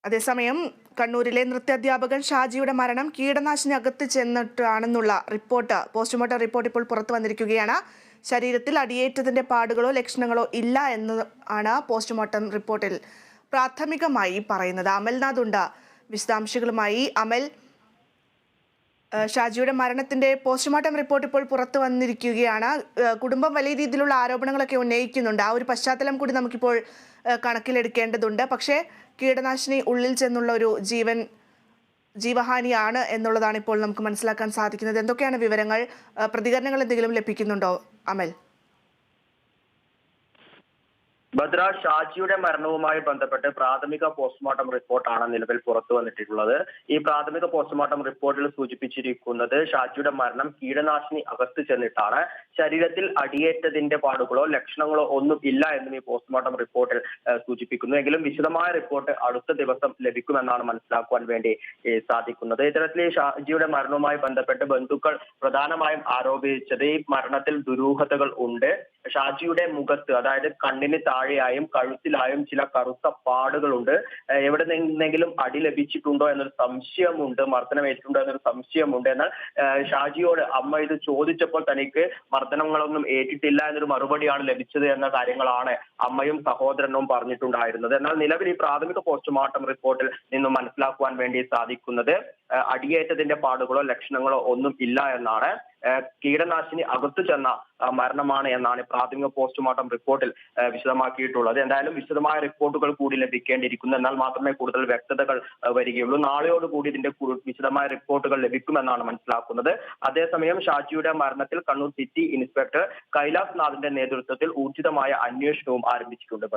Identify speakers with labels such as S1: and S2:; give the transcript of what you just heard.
S1: അതേസമയം കണ്ണൂരിലെ നൃത്യാധ്യാപകൻ ഷാജിയുടെ മരണം കീടനാശിനി അകത്ത് ചെന്നിട്ടാണെന്നുള്ള റിപ്പോർട്ട് പോസ്റ്റ്മോർട്ടം റിപ്പോർട്ട് ഇപ്പോൾ പുറത്തു വന്നിരിക്കുകയാണ്. ശരീരത്തിൽ അടിയേറ്റതിന്റെ പാടുകളോ ലക്ഷണങ്ങളോ ഇല്ല എന്നാണ് പോസ്റ്റ്മോർട്ടം റിപ്പോർട്ടിൽ പ്രാഥമികമായി പറയുന്നത്. അമൽനാഥ് ഉണ്ട് വിശദാംശങ്ങളുമായി. അമൽ, ഷാജിയുടെ മരണത്തിന്റെ പോസ്റ്റ്മോർട്ടം റിപ്പോർട്ട് ഇപ്പോൾ പുറത്തു വന്നിരിക്കുകയാണ്. കുടുംബം വലിയ രീതിയിലുള്ള ആരോപണങ്ങളൊക്കെ ഉന്നയിക്കുന്നുണ്ട്. ആ ഒരു പശ്ചാത്തലം കൂടി നമുക്കിപ്പോൾ കണക്കിലെടുക്കേണ്ടതുണ്ട്. പക്ഷേ കീടനാശിനി ഉള്ളിൽ ചെന്നുള്ള ഒരു ജീവഹാനിയാണ് എന്നുള്ളതാണ് ഇപ്പോൾ നമുക്ക് മനസ്സിലാക്കാൻ സാധിക്കുന്നത്. എന്തൊക്കെയാണ് വിവരങ്ങൾ? പ്രതികരണങ്ങൾ എന്തെങ്കിലും ലഭിക്കുന്നുണ്ടോ അമൽ?
S2: ഭദ്ര, ഷാജിയുടെ മരണവുമായി ബന്ധപ്പെട്ട് പ്രാഥമിക പോസ്റ്റ്മോർട്ടം റിപ്പോർട്ടാണ് നിലവിൽ പുറത്തു വന്നിട്ടുള്ളത്. ഈ പ്രാഥമിക പോസ്റ്റ്മോർട്ടം റിപ്പോർട്ടിൽ സൂചിപ്പിച്ചിരിക്കുന്നത് ഷാജിയുടെ മരണം കീടനാശിനി അകത്ത് ചെന്നിട്ടാണ്. ശരീരത്തിൽ അടിയേറ്റതിന്റെ പാടുകളോ ലക്ഷണങ്ങളോ ഒന്നും ഇല്ല എന്നും ഈ പോസ്റ്റ്മോർട്ടം റിപ്പോർട്ടിൽ സൂചിപ്പിക്കുന്നു. എങ്കിലും വിശദമായ റിപ്പോർട്ട് അടുത്ത ദിവസം ലഭിക്കുമെന്നാണ് മനസ്സിലാക്കുവാൻ വേണ്ടി സാധിക്കുന്നത്. ഇത്തരത്തിൽ ഈ ഷാജിയുടെ മരണവുമായി ബന്ധപ്പെട്ട് ബന്ധുക്കൾ പ്രധാനമായും ആരോപിച്ചത് ഈ മരണത്തിൽ ദുരൂഹതകൾ ഉണ്ട്. ഷാജിയുടെ മുഖത്ത്, അതായത് കണ്ണിന് താഴെയായും കഴുത്തിലായും ചില കറുത്ത പാടുകളുണ്ട്. എവിടെ നിന്നെങ്കിലും അടി ലഭിച്ചിട്ടുണ്ടോ എന്നൊരു സംശയമുണ്ട്, മർദ്ദനമേറ്റിട്ടുണ്ടോ എന്നൊരു സംശയമുണ്ട്. എന്നാൽ ഷാജിയോട് അമ്മ ഇത് ചോദിച്ചപ്പോൾ തനിക്ക് മർദ്ദനങ്ങളൊന്നും ഏറ്റിട്ടില്ല എന്നൊരു മറുപടിയാണ് ലഭിച്ചത് എന്ന കാര്യങ്ങളാണ് അമ്മയും സഹോദരനും പറഞ്ഞിട്ടുണ്ടായിരുന്നത്. എന്നാൽ നിലവിൽ ഈ പ്രാഥമിക പോസ്റ്റ്മോർട്ടം റിപ്പോർട്ടിൽ നിന്നും മനസ്സിലാക്കുവാൻ വേണ്ടി സാധിക്കുന്നത് അടിയേറ്റതിന്റെ പാടുകളോ ലക്ഷണങ്ങളോ ഒന്നും ഇല്ല എന്നാണ്. കീടനാശിനി അകത്തു ചെന്ന മരണമാണ് എന്നാണ് പ്രാഥമിക പോസ്റ്റ്മോർട്ടം റിപ്പോർട്ടിൽ വിശദമാക്കിയിട്ടുള്ളത്. എന്തായാലും വിശദമായ റിപ്പോർട്ടുകൾ കൂടി ലഭിക്കേണ്ടിയിരിക്കുന്നു. എന്നാൽ മാത്രമേ കൂടുതൽ വ്യക്തതകൾ വരികയുള്ളൂ. നാളെയോടുകൂടി ഇതിന്റെ വിശദമായ റിപ്പോർട്ടുകൾ ലഭിക്കുമെന്നാണ് മനസ്സിലാക്കുന്നത്. അതേസമയം ഷാജിയുടെ മരണത്തിൽ കണ്ണൂർ സിറ്റി ഇൻസ്പെക്ടർ കൈലാസ് നാഥിന്റെ നേതൃത്വത്തിൽ ഊർജിതമായ അന്വേഷണവും ആരംഭിച്ചിട്ടുണ്ട്.